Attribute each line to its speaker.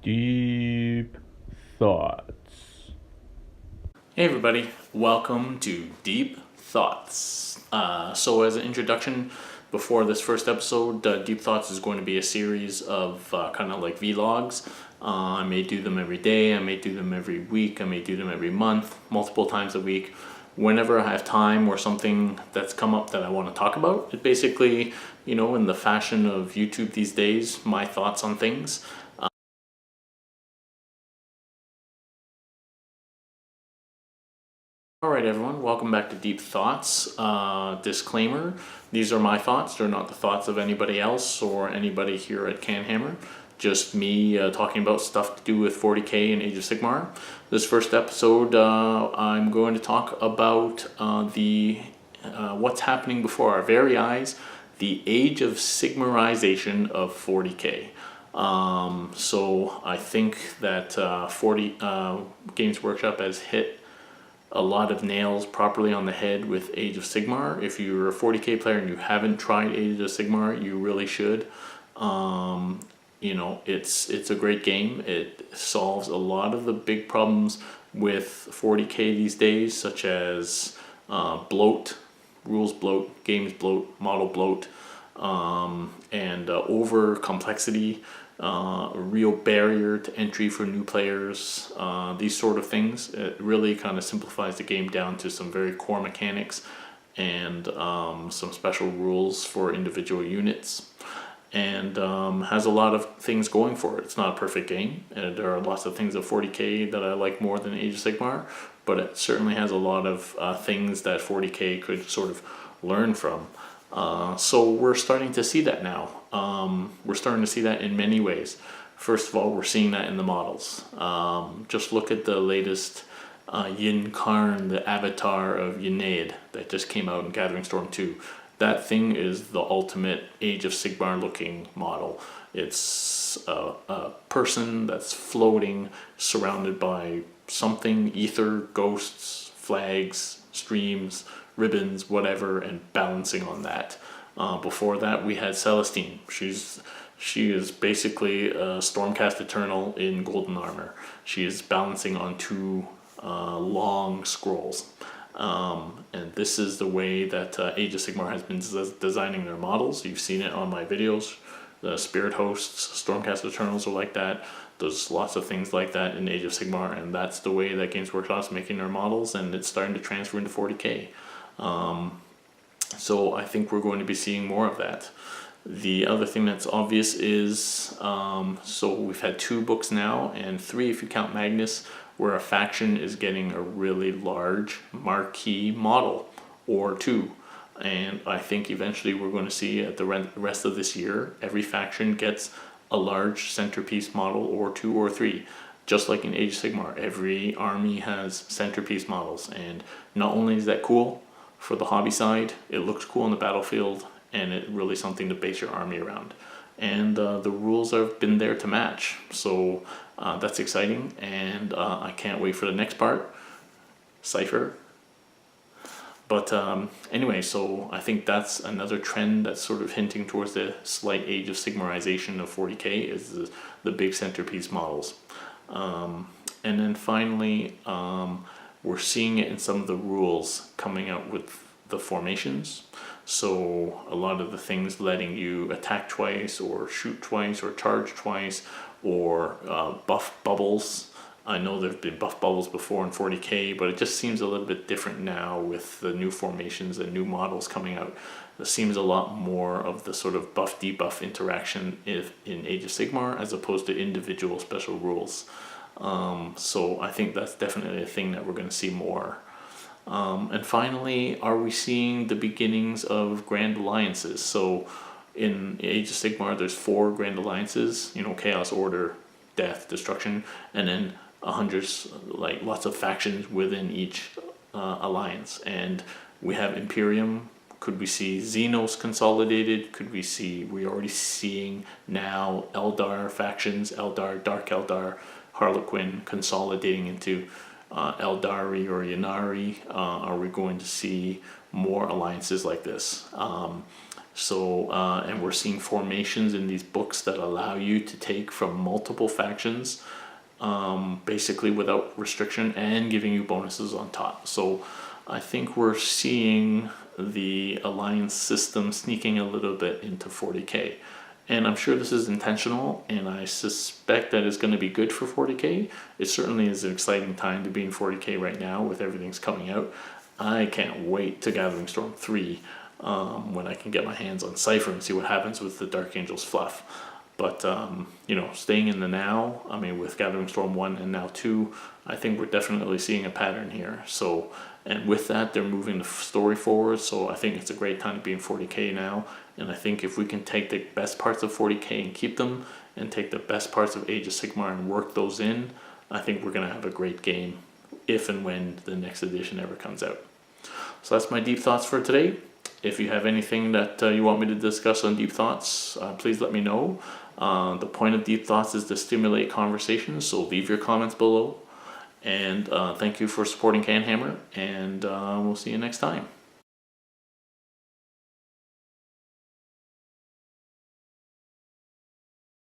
Speaker 1: Deep thoughts.
Speaker 2: Hey everybody, welcome to Deep Thoughts. So as an introduction, before this first episode, Deep Thoughts is going to be a series of kind of like vlogs. I may do them every day, I may do them every week, I may do them every month, multiple times a week. Whenever I have time or something that's come up that I want to talk about, it basically, in the fashion of YouTube these days, my thoughts on things. Alright everyone, welcome back to Deep Thoughts. Disclaimer, these are my thoughts, they're not the thoughts of anybody else or anybody here at CanHammer. Just me talking about stuff to do with 40k and Age of Sigmar. This first episode I'm going to talk about what's happening before our very eyes, the Age of Sigmar-ization of 40k. So I think that Games Workshop has hit a lot of nails properly on the head with Age of Sigmar. If you're a 40k player and you haven't tried Age of Sigmar, you really should. It's a great game. It solves a lot of the big problems with 40k these days, such as bloat, rules bloat, games bloat, model bloat, and over complexity. A real barrier to entry for new players, these sort of things. It really kind of simplifies the game down to some very core mechanics and some special rules for individual units, and has a lot of things going for it. It's not a perfect game, and there are lots of things of 40k that I like more than Age of Sigmar, but it certainly has a lot of things that 40k could sort of learn from. So we're starting to see that now. We're starting to see that in many ways. First of all, we're seeing that in the models. Just look at the latest Yin Karn, the avatar of Yneid that just came out in Gathering Storm 2. That thing is the ultimate Age of Sigmar looking model. It's a person that's floating, surrounded by something, ether, ghosts, flags, streams, ribbons, whatever, and balancing on that. Before that, we had Celestine. She is basically a Stormcast Eternal in golden armor. She is balancing on two long scrolls. And this is the way that Age of Sigmar has been designing their models. You've seen it on my videos. The Spirit Hosts, Stormcast Eternals are like that. There's lots of things like that in Age of Sigmar, and that's the way that Games Workshop's making their models, and it's starting to transfer into 40k. So I think we're going to be seeing more of that. The other thing that's obvious is, so we've had 2 books now, and 3 if you count Magnus, where a faction is getting a really large marquee model, or 2. And I think eventually we're going to see at the rest of this year, every faction gets a large centerpiece model, or 2 or 3. Just like in Age of Sigmar, every army has centerpiece models, and not only is that cool for the hobby side, it looks cool on the battlefield, and it's really something to base your army around. And the rules have been there to match, so that's exciting, and I can't wait for the next part, Cypher. But anyway, so I think that's another trend that's sort of hinting towards the slight Age of Sigmarization of 40k, is the big centerpiece models. And then finally, we're seeing it in some of the rules coming out with the formations. So a lot of the things letting you attack twice, or shoot twice, or charge twice, or buff bubbles. I know there have been buff bubbles before in 40k, but it just seems a little bit different now with the new formations and new models coming out. There seems a lot more of the sort of buff debuff interaction in Age of Sigmar, as opposed to individual special rules. So I think that's definitely a thing that we're going to see more. And finally, are we seeing the beginnings of Grand Alliances? So in Age of Sigmar, there's 4 Grand Alliances, Chaos, Order, Death, Destruction, and then hundreds, like lots of factions within each alliance. And we have Imperium. Could we see Xenos consolidated? We're already seeing now Eldar factions, Eldar, Dark Eldar, Harlequin consolidating into Eldari or Ynnari. Are we going to see more alliances like this? So, and we're seeing formations in these books that allow you to take from multiple factions, basically without restriction, and giving you bonuses on top. So I think we're seeing the alliance system sneaking a little bit into 40k. And I'm sure this is intentional, and I suspect that it's going to be good for 40k. It certainly is an exciting time to be in 40k right now with everything's coming out. I can't wait to Gathering Storm 3 when I can get my hands on Cypher and see what happens with the Dark Angels fluff. But, staying in the now, I mean, with Gathering Storm 1 and now 2, I think we're definitely seeing a pattern here. So, and with that, they're moving the story forward. So I think it's a great time to be in 40k now. And I think if we can take the best parts of 40k and keep them, and take the best parts of Age of Sigmar and work those in, I think we're going to have a great game if and when the next edition ever comes out. So that's my deep thoughts for today. If you have anything that you want me to discuss on Deep Thoughts, please let me know. The point of Deep Thoughts is to stimulate conversations, so leave your comments below. And thank you for supporting CanHammer, and we'll see you next time.